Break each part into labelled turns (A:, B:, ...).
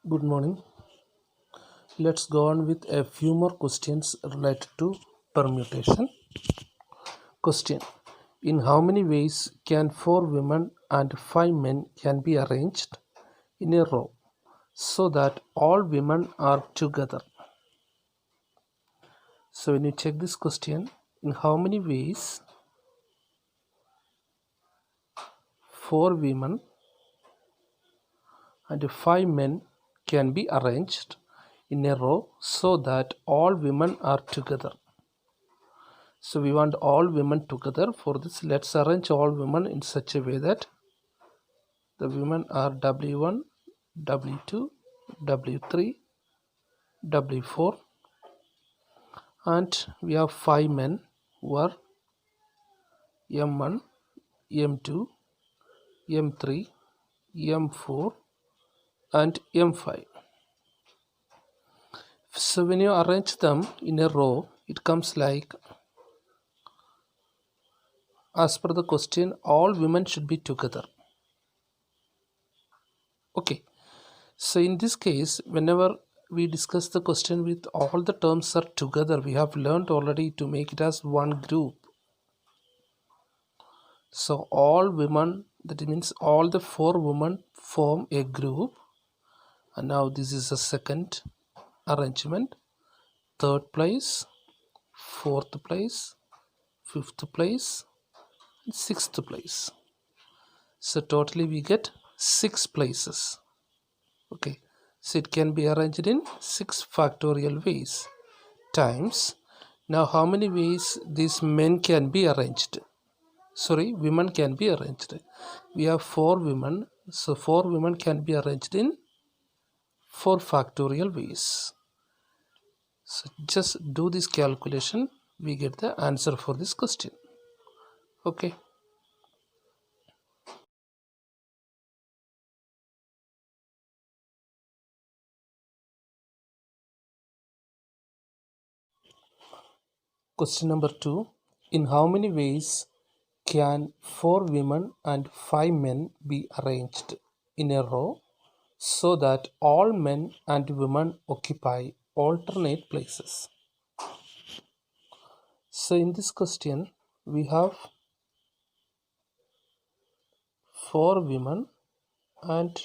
A: Good morning. Let's go on with a few more questions related to permutation. Question: in how many ways can four women and five men can be arranged in a row so that all women are together? So when you check this question, in how many ways four women and five men can be arranged in a row so that all women are together? So we want all women together. For this, let's arrange all women in such a way that the women are W1, W2, W3, W4, and we have five men who are M1, M2, M3, M4, and M5. So when you arrange them in a row, it comes like, as per the question, all women should be together. Okay. So in this case, whenever we discuss the question with all the terms are together, we have learned already to make it as one group. So all women, that means all the four women form a group. And now this is the second arrangement. Third place, fourth place, fifth place, and sixth place. So totally we get 6 places. Okay. So it can be arranged in 6 factorial ways times. Now how many ways these men can be arranged? Sorry, women can be arranged. We have 4 women, so 4 women can be arranged in 4 factorial ways. So just do this calculation, we get the answer for this question. Okay. Question number 2. In how many ways can 4 women and 5 men be arranged in a row so that all men and women occupy alternate places? So in this question, we have 4 women and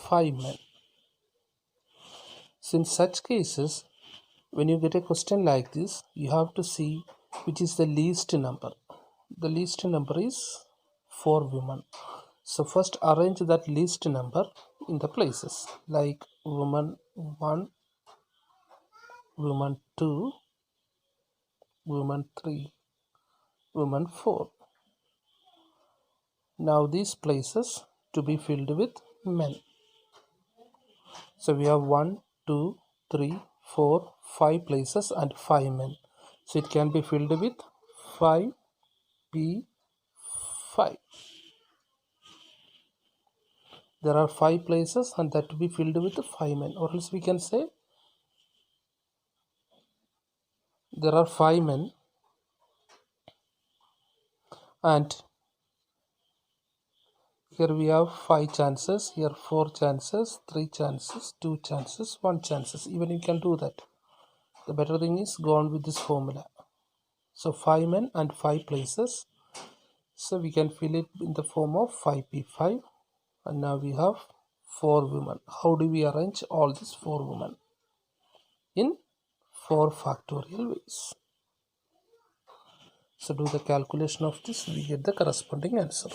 A: 5 men. So in such cases, when you get a question like this, you have to see which is the least number. The least number is 4 women. So first arrange that least number in the places like woman 1, woman 2, woman 3, woman 4. Now these places to be filled with men. So we have 1, 2, 3, 4, 5 places and 5 men. So it can be filled with 5 P 5. There are 5 places and that to be filled with 5 men, or else we can say there are 5 men and here we have 5 chances, here 4 chances, 3 chances, 2 chances, 1 chances. Even you can do that. The better thing is go on with this formula. So 5 men and 5 places. So we can fill it in the form of 5p5. And now we have 4 women. How do we arrange all these 4 women? In 4 factorial ways. So do the calculation of this, we get the corresponding answer.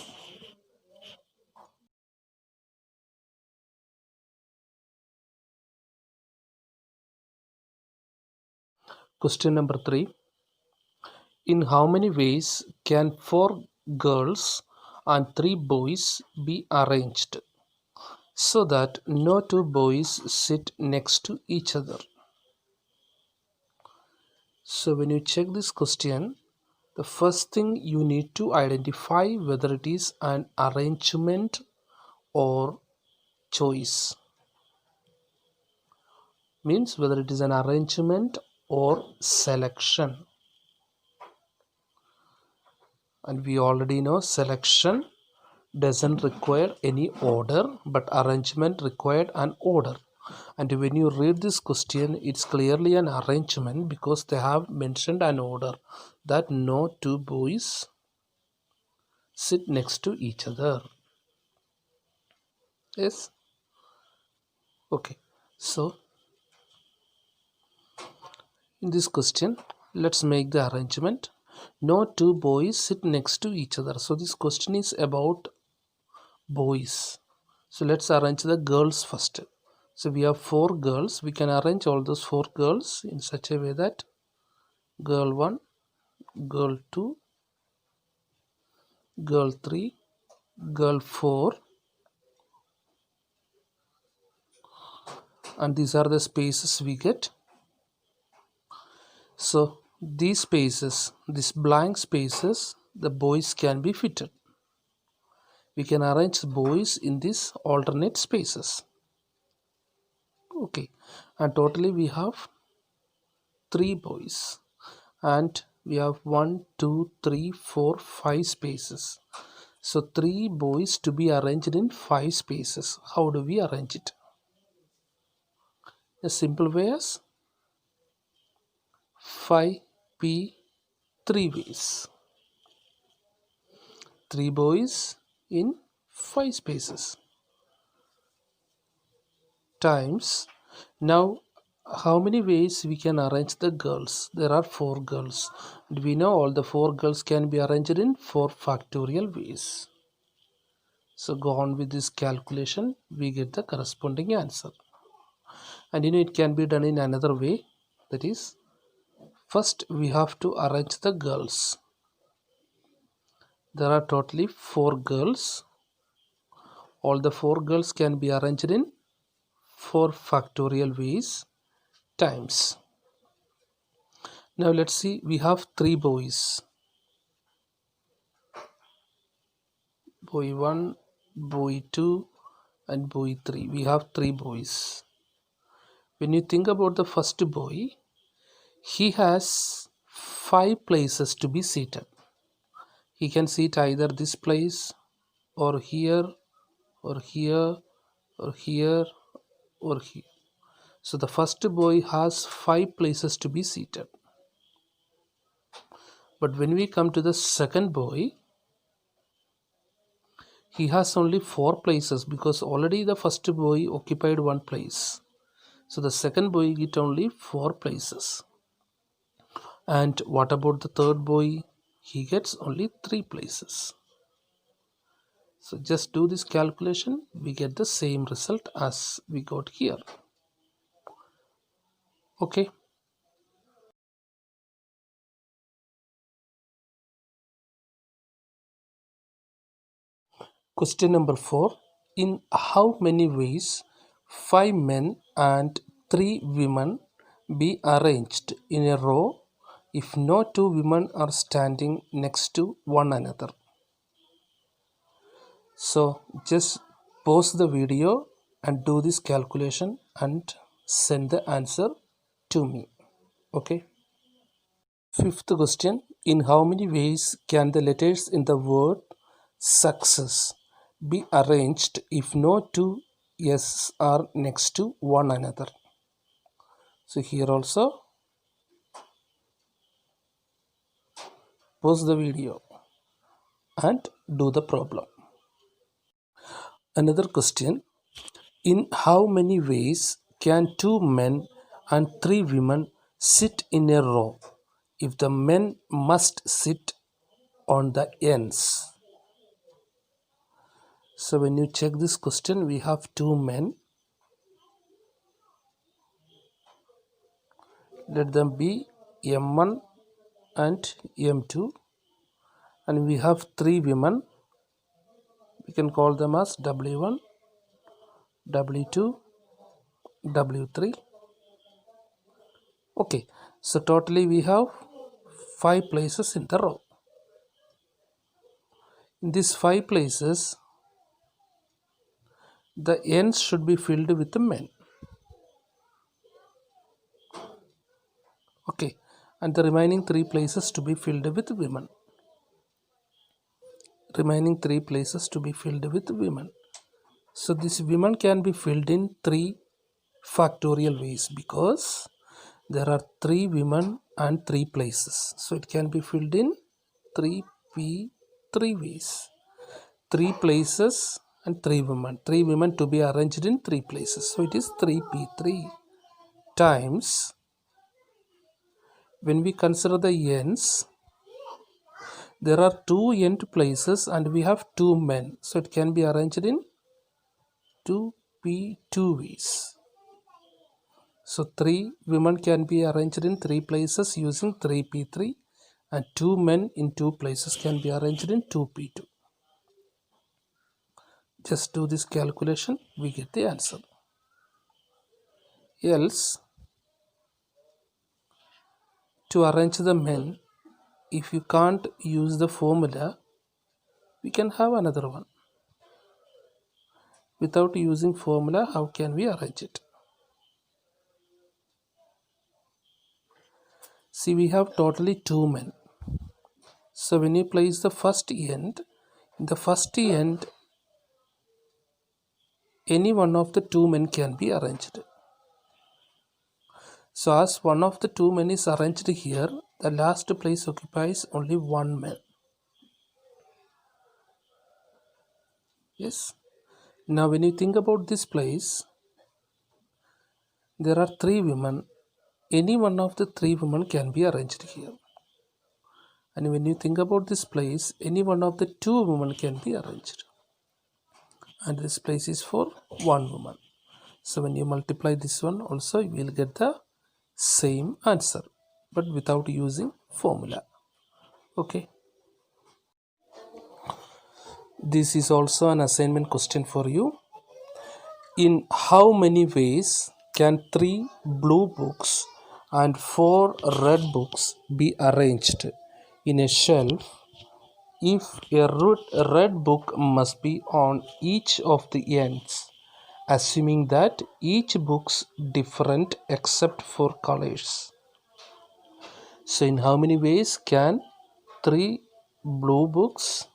A: Question number 3. In how many ways can 4 girls and 3 boys be arranged so that no 2 boys sit next to each other? So when you check this question, the first thing you need to identify whether it is an arrangement or choice. Means whether it is an arrangement or selection. And we already know selection doesn't require any order, but arrangement required an order. And when you read this question, it's clearly an arrangement because they have mentioned an order that no two boys sit next to each other. Yes. Okay. So in this question, let's make the arrangement. No two boys sit next to each other. So this question is about boys. So let's arrange the girls first. So we have four girls. We can arrange all those four girls in such a way that girl 1, girl 2, girl 3, girl 4, and these are the spaces we get. So these spaces, these blank spaces, the boys can be fitted. We can arrange boys in these alternate spaces. Okay, and totally we have 3 boys, and we have 1, 2, 3, 4, 5 spaces. So 3 boys to be arranged in 5 spaces. How do we arrange it? A simple way is 5p 3 ways. 3 boys in 5 spaces times. Now how many ways we can arrange the girls? There are 4 girls, and we know all the 4 girls can be arranged in 4 factorial ways. So go on with this calculation, we get the corresponding answer. And it can be done in another way, that is, first we have to arrange the girls. There are totally 4 girls. All the 4 girls can be arranged in 4 factorial ways times. Now let's see, we have 3 boys. Boy 1, boy 2, and boy 3. We have 3 boys. When you think about the first boy, he has 5 places to be seated. He can sit either this place, or here, or here, or here, or here. So the first boy has 5 places to be seated. But when we come to the second boy, he has only 4 places because already the first boy occupied 1 place. So the second boy get only 4 places. And what about the third boy? He gets only 3 places. So just do this calculation, we get the same result as we got here. Okay. Question number 4. In how many ways 5 men and 3 women be arranged in a row if no 2 women are standing next to one another? So just pause the video and do this calculation and send the answer to me. Okay. Fifth question. In how many ways can the letters in the word success be arranged if no 2 S are next to one another? So here also pause the video and do the problem. Another question. In how many ways can 2 men and 3 women sit in a row if the men must sit on the ends? So when you check this question, we have 2 men. Let them be M1 and M2, and we have 3 women. We can call them as W1, W2, W3. Okay, so totally we have 5 places in the row. In these 5 places, the ends should be filled with the men. Okay, and the remaining 3 places to be filled with women. remaining 3 places to be filled with women. So this women can be filled in 3 factorial ways because there are 3 women and 3 places. So it can be filled in 3p3 ways. 3 places and 3 women. 3 women to be arranged in 3 places. So it is 3p3 times, when we consider the ends, there are 2 end places and we have 2 men. So it can be arranged in 2p2 ways. So 3 women can be arranged in 3 places using 3p3 and 2 men in 2 places can be arranged in 2p2. Just do this calculation, we get the answer. Else, to arrange the men, if you can't use the formula, we can have another one. Without using formula, how can we arrange it? See, we have totally 2 men. So when you place the first end, in the first end, any one of the 2 men can be arranged. So as one of the 2 men is arranged here, the last place occupies only 1 man. Yes. Now when you think about this place, there are 3 women. Any one of the 3 women can be arranged here. And when you think about this place, any one of the 2 women can be arranged. And this place is for 1 woman. So when you multiply this one also, you will get the same answer, but without using formula. Okay. This is also an assignment question for you. In how many ways can 3 blue books and 4 red books be arranged in a shelf if a red book must be on each of the ends, assuming that each book's different except for colors? So in how many ways can 3 blue books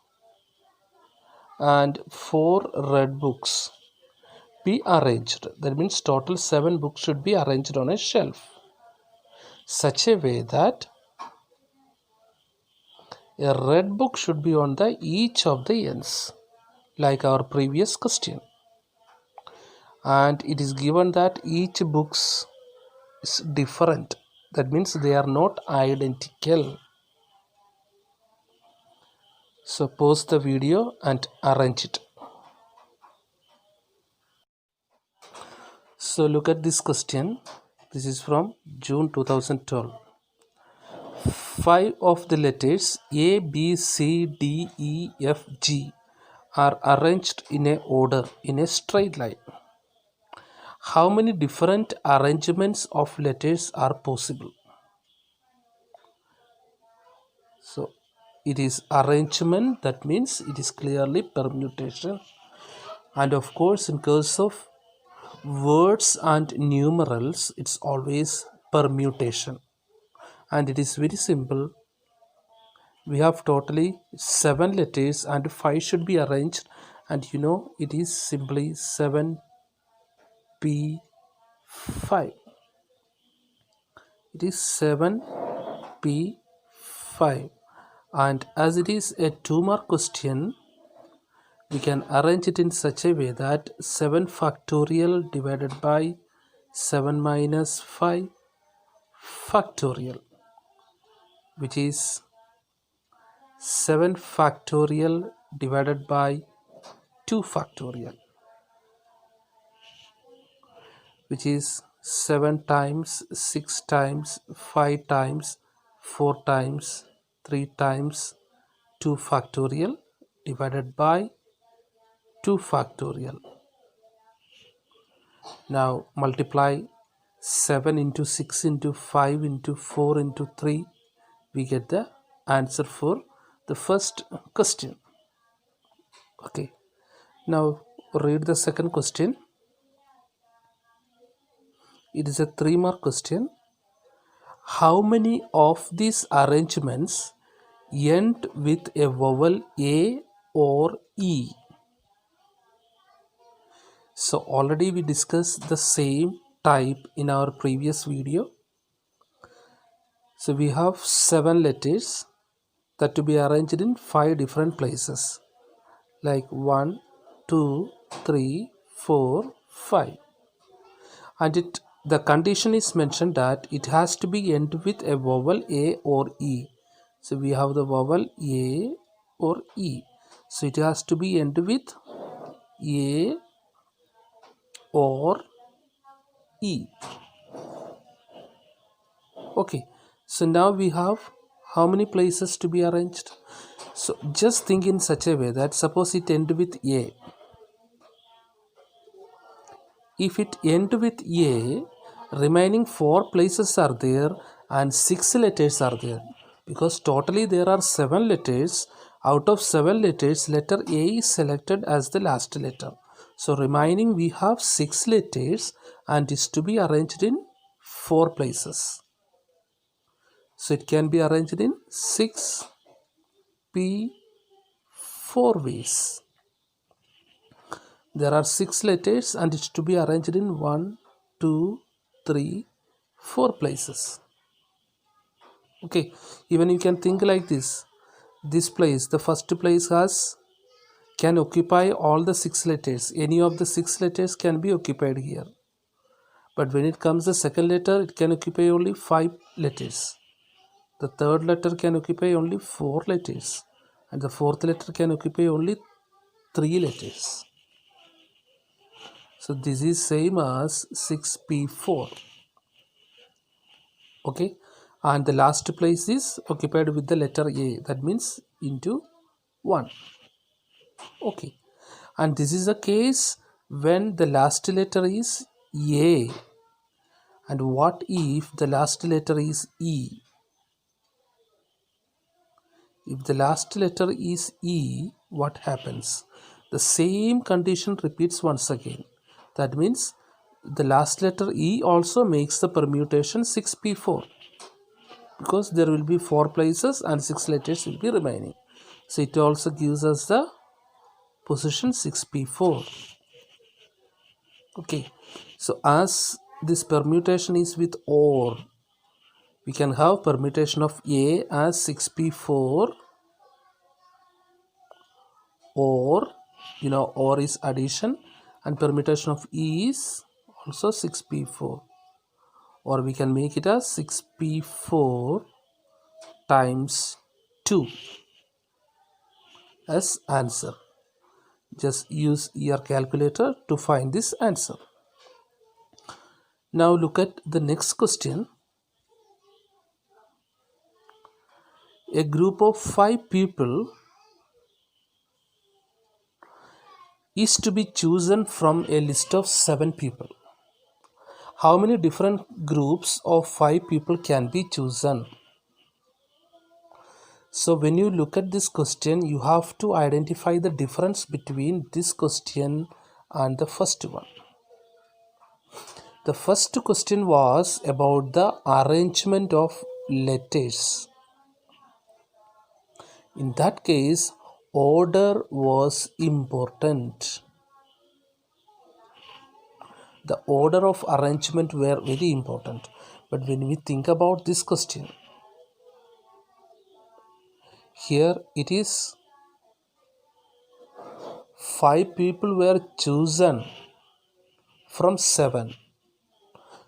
A: and 4 red books be arranged? That means total 7 books should be arranged on a shelf such a way that a red book should be on the each of the ends, like our previous question. And it is given that each books is different. That means they are not identical. So pause the video and arrange it. So look at this question. This is from June 2012. 5 of the letters A, B, C, D, E, F, G are arranged in a order in a straight line. How many different arrangements of letters are possible? So it is arrangement, that means it is clearly permutation. And of course, in case of words and numerals, it's always permutation. And it is very simple. We have totally 7 letters and 5 should be arranged, and it is simply 7p5. It is 7p5, and as it is a 2-mark question, we can arrange it in such a way that 7 factorial divided by 7 minus 5 factorial, which is 7 factorial divided by 2 factorial, which is 7 times, 6 times, 5 times, 4 times, 3 times 2 factorial divided by 2 factorial. Now multiply 7 into 6 into 5 into 4 into 3. We get the answer for the first question. Okay. Now read the second question. It is a 3-mark question. How many of these arrangements end with a vowel A or E. So already we discussed the same type in our previous video. So we have 7 letters that to be arranged in 5 different places, like 1, 2, 3, 4, 5. And the condition is mentioned that it has to be end with a vowel A or E. So we have the vowel A or E. So it has to be end with A or E. Okay, so now we have how many places to be arranged? So just think in such a way that suppose it end with A. If it end with A, remaining 4 places are there and 6 letters are there. Because totally there are 7 letters. Out of 7 letters, letter A is selected as the last letter. So remaining we have 6 letters and is to be arranged in 4 places. So it can be arranged in 6P4 ways. There are 6 letters and it's to be arranged in 1, 2, 3, 4 places. Okay, even you can think like this. This place, the first place can occupy all the 6 letters. Any of the 6 letters can be occupied here. But when it comes the second letter, it can occupy only 5 letters. The third letter can occupy only 4 letters. And the fourth letter can occupy only 3 letters. So this is same as 6P4. Okay, and the last place is occupied with the letter A. That means into 1. Okay, and this is a case when the last letter is A. And what if the last letter is E? If the last letter is E, what happens? The same condition repeats once again. That means the last letter E also makes the permutation 6P4, because there will be 4 places and 6 letters will be remaining. So it also gives us the position 6P4. Okay, so as this permutation is with OR, we can have permutation of A as 6P4, or OR is addition, and permutation of E is also 6P4, or we can make it as 6P4 times 2 as answer. Just use your calculator to find this answer. Now look at the next question. A group of 5 people is to be chosen from a list of 7 people. How many different groups of 5 people can be chosen? So when you look at this question, you have to identify the difference between this question and the first one. The first question was about the arrangement of letters. In that case, order was important. The order of arrangement were very important. But when we think about this question, here it is 5 people were chosen from 7.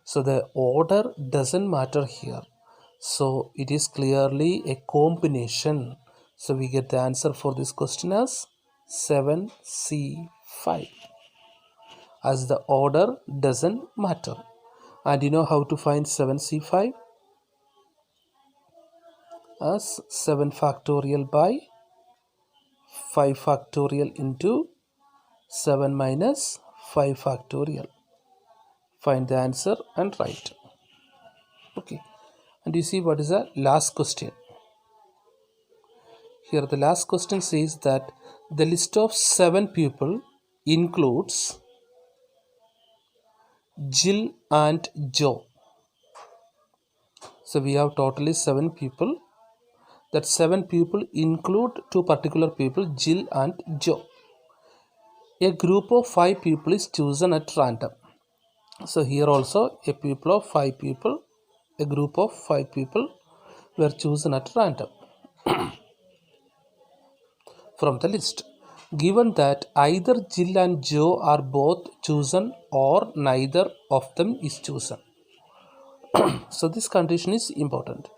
A: So the order doesn't matter here. So it is clearly a combination. So we get the answer for this question as 7C5, as the order doesn't matter. And you know how to find 7C5? As 7 factorial by 5 factorial into 7 minus 5 factorial. Find the answer and write. Okay, and you see what is the last question. Here the last question says that the list of 7 people includes Jill and Joe. So we have totally 7 people. That 7 people include 2 particular people, Jill and Joe. A group of 5 people is chosen at random. So here also a people of 5 people, a group of 5 people were chosen at random from the list. Given that either Jill and Joe are both chosen or neither of them is chosen. So this condition is important.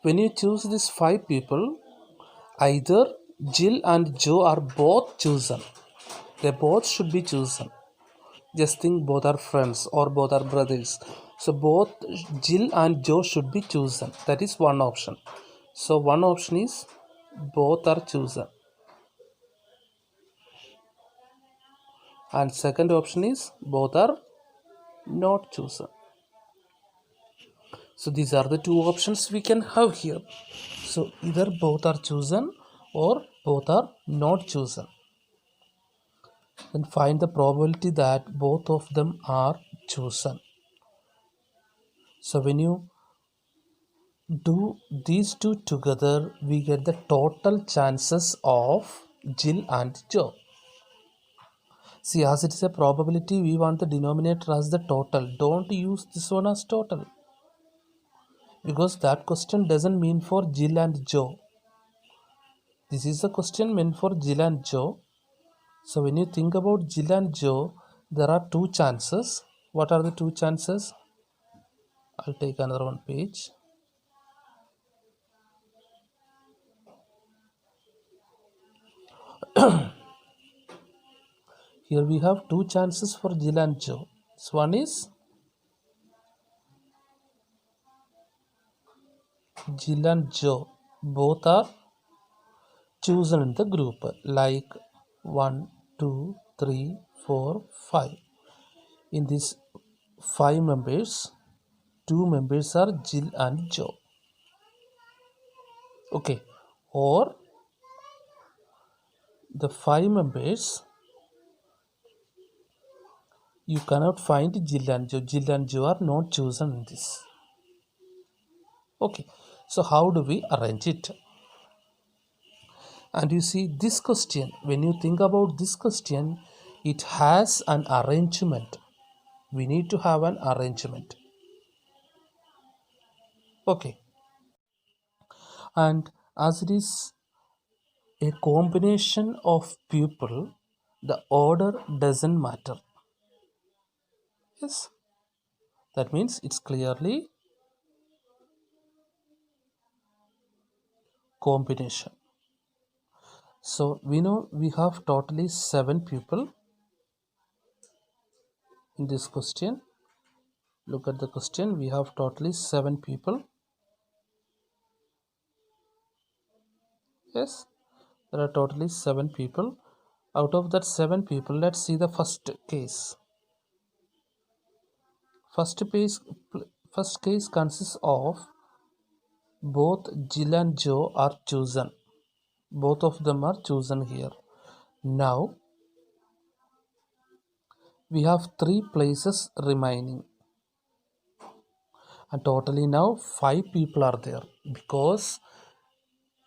A: When you choose these 5 people, either Jill and Joe are both chosen. They both should be chosen. Just think both are friends or both are brothers. So both Jill and Joe should be chosen. That is one option. So one option is both are chosen. And second option is both are not chosen. So these are the two options we can have here. So either both are chosen or both are not chosen. Then find the probability that both of them are chosen. So when you do these two together, we get the total chances of Jill and Joe. See, as it is a probability, we want the denominator as the total. Don't use this one as total, because that question doesn't mean for Jill and Joe. This is a question meant for Jill and Joe. So when you think about Jill and Joe, there are two chances. What are the two chances? I'll take another one page. Here we have two chances for Jill and Joe. This one is Jill and Joe both are chosen in the group, like 1, 2, 3, 4, 5. In these 5 members, 2 members are Jill and Joe. Okay, or the 5 members, you cannot find Jill and Joe. Jill and Joe are not chosen in this. Okay, so how do we arrange it? And you see this question, when you think about this question, it has an arrangement. We need to have an arrangement. Okay, and as it is a combination of people, the order doesn't matter. Yes, that means it's clearly combination. So we know we have totally 7 people in this question. Look at the question, we have totally 7 people. Yes, there are totally 7 people. Out of that 7 people, let's see the first case. First case consists of both Jill and Joe are chosen. Both of them are chosen here. Now we have 3 places remaining, and totally now 5 people are there, because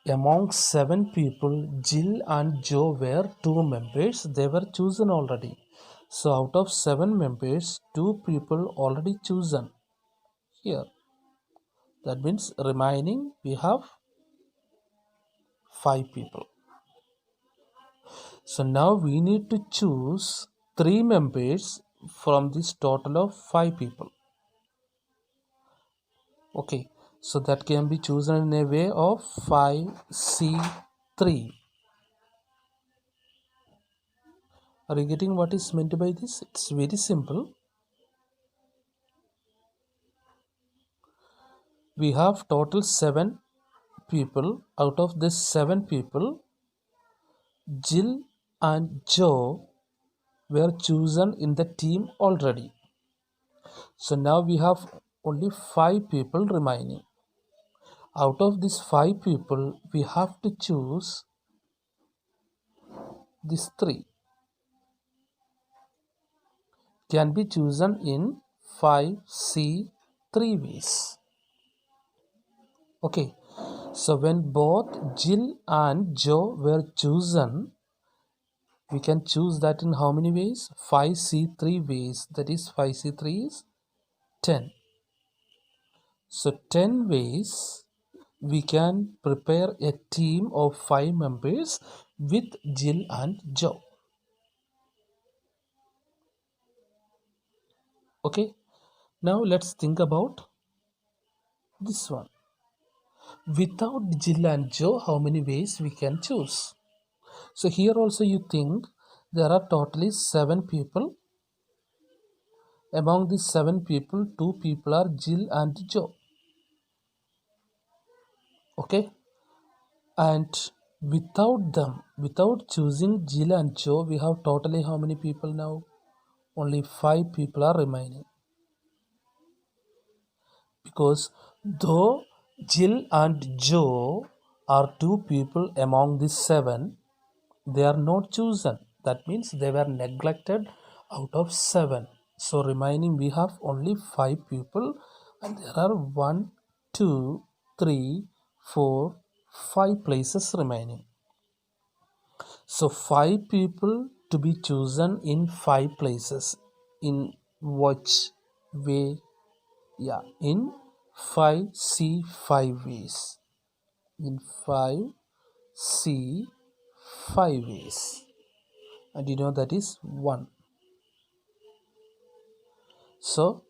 A: among 7 people, Jill and Joe were 2 members. They were chosen already. So out of 7 members, 2 people already chosen here. That means remaining we have 5 people. So now we need to choose 3 members from this total of 5 people. Okay, so that can be chosen in a way of 5C3. Are you getting what is meant by this? It's very simple. We have total 7 people. Out of this 7 people, Jill and Joe were chosen in the team already. So now we have only 5 people remaining. Out of these 5 people, we have to choose these 3. Can be chosen in 5C3 ways. Okay, so when both Jill and Joe were chosen, we can choose that in how many ways? 5C3 ways. That is 5C3 is 10. So 10 ways we can prepare a team of 5 members with Jill and Joe. Okay, now let's think about this one. Without Jill and Joe, how many ways we can choose? So here also you think there are totally 7 people. Among these 7 people, 2 people are Jill and Joe. Okay, and without them, without choosing Jill and Joe, we have totally how many people now? Only 5 people are remaining. Because though Jill and Joe are 2 people among the 7, they are not chosen. That means they were neglected out of 7. So remaining we have only 5 people, and there are 1, 2, 3, 4, 5 places remaining. So 5 people to be chosen in 5 places. In which way? Yeah, in 5C5 ways. In 5C5 ways. And you know that is 1. So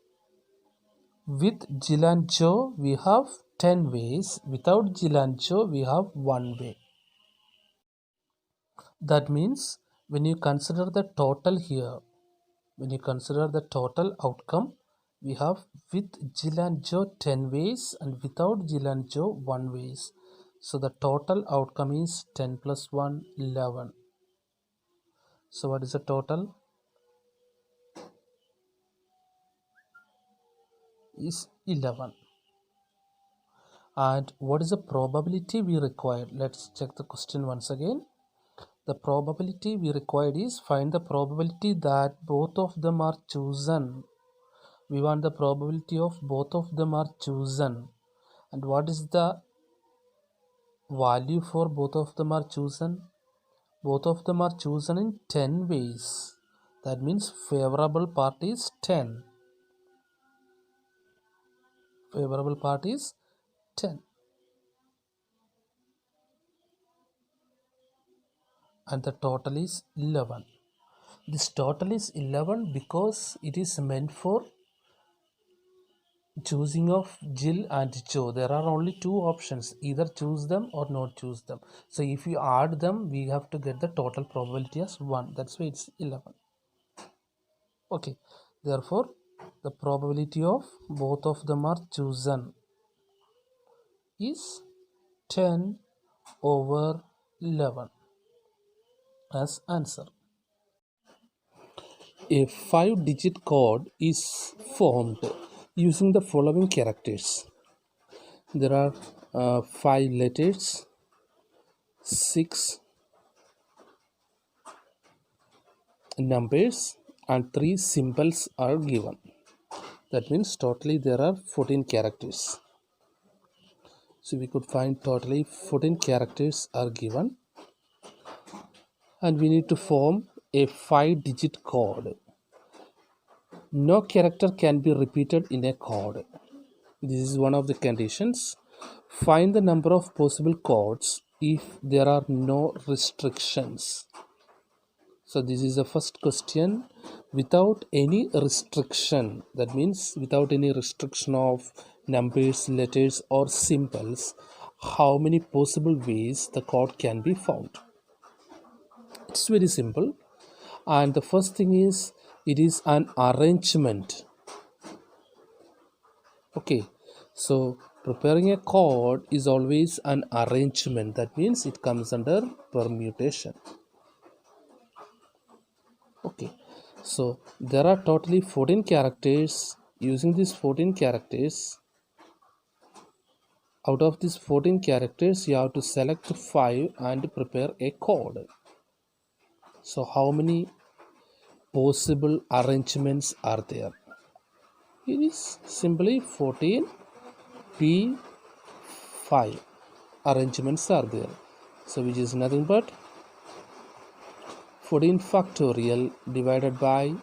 A: with Jill and Joe we have 10 ways. Without Jill and Joe we have 1 way. That means when you consider the total here, when you consider the total outcome, we have with Jill and Joe 10 ways and without Jill and Joe 1 ways. So the total outcome is 10 plus 1, 11. So what is the total? Is 11. And what is the probability we required? Let's check the question once again. The probability we required is find the probability that both of them are chosen. We want the probability of both of them are chosen. And what is the value for both of them are chosen? Both of them are chosen in 10 ways. That means favorable part is 10. Favorable part is 10. And the total is 11. This total is 11 because it is meant for choosing of Jill and Joe. There are only 2 options, either choose them or not choose them. So if you add them, we have to get the total probability as 1. That's why it's 11. Okay, therefore the probability of both of them are chosen is 10 over 11 as answer. A 5-digit code is formed using the following characters. There are 5 letters, 6 numbers, and 3 symbols are given. That means totally there are 14 characters. So we could find totally 14 characters are given, and we need to form a 5-digit code. No character can be repeated in a code. This is one of the conditions. Find the number of possible codes if there are no restrictions. So this is the first question. Without any restriction, that means without any restriction of numbers, letters or symbols, how many possible ways the code can be found? It's very simple. And the first thing is it is an arrangement. Okay, so preparing a code is always an arrangement. That means it comes under permutation. Okay, so there are totally 14 characters. Using these 14 characters, out of these 14 characters you have to select 5 and prepare a code. So how many possible arrangements are there? It is simply 14 P 5 arrangements are there. So which is nothing but 14 factorial divided by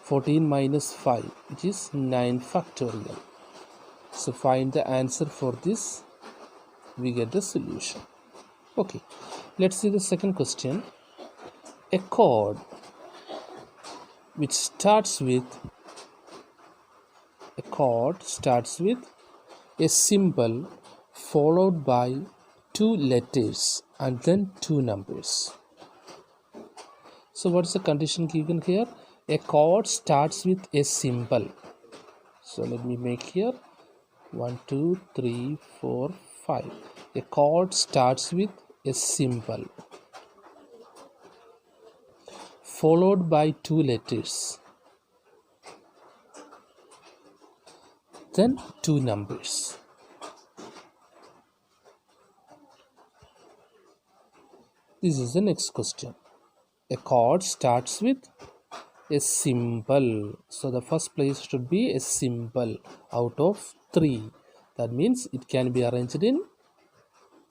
A: 14 minus 5, which is 9 factorial. So find the answer for this, we get the solution. Okay, let's see the second question. A chord which starts with a symbol followed by 2 letters and then 2 numbers. So what is the condition given here? A chord starts with a symbol. So let me make here 1 2 3 4 5. A chord starts with a symbol followed by 2 letters, then 2 numbers. This is the next question. A chord starts with a symbol. So the first place should be a symbol out of 3. That means it can be arranged in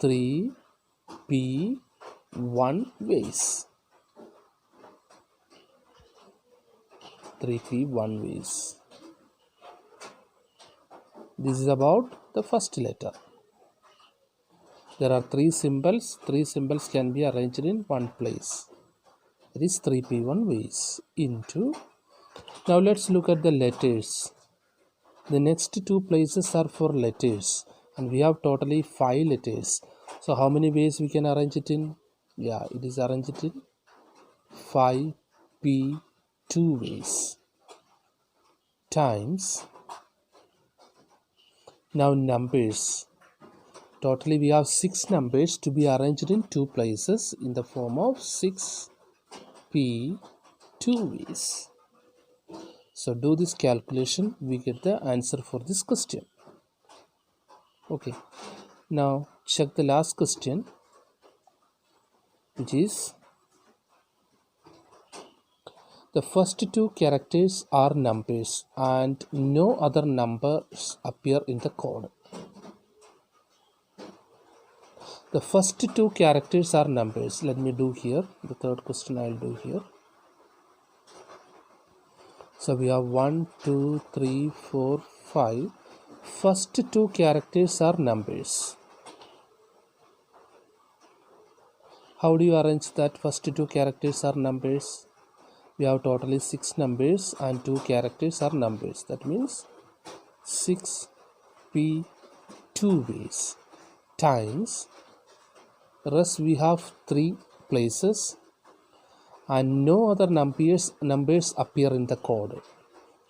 A: 3p1 ways. 3p1 ways. This is about the first letter. There are 3 symbols. 3 symbols can be arranged in one place. It is 3p1 ways into. Now let's look at the letters. The next 2 places are for letters, and we have totally 5 letters. So how many ways we can arrange it in? Yeah, it is arranged in 5p2 ways times. Now numbers. Totally we have 6 numbers to be arranged in 2 places in the form of 6p2 ways. So do this calculation, we get the answer for this question. Okay, now check the last question, which is the first 2 characters are numbers and no other numbers appear in the code. The first 2 characters are numbers. Let me do here. The third question I will do here. So we have 1, 2, 3, 4, 5. First 2 characters are numbers. How do you arrange that first 2 characters are numbers? We have totally 6 numbers and 2 characters are numbers. That means 6p2 ways times. Rest we have 3 places and no other numbers appear in the code.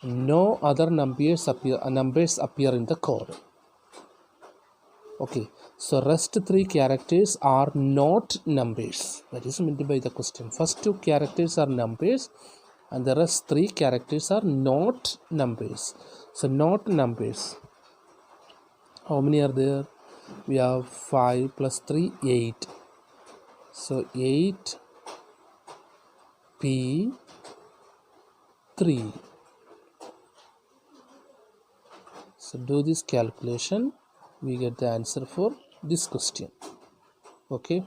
A: No other numbers appear in the code. Okay, so rest 3 characters are not numbers. That is meant by the question. First 2 characters are numbers and the rest 3 characters are not numbers. So not numbers. How many are there? We have 5 plus 3, 8. So 8p3. So do this calculation, we get the answer for this question. Okay.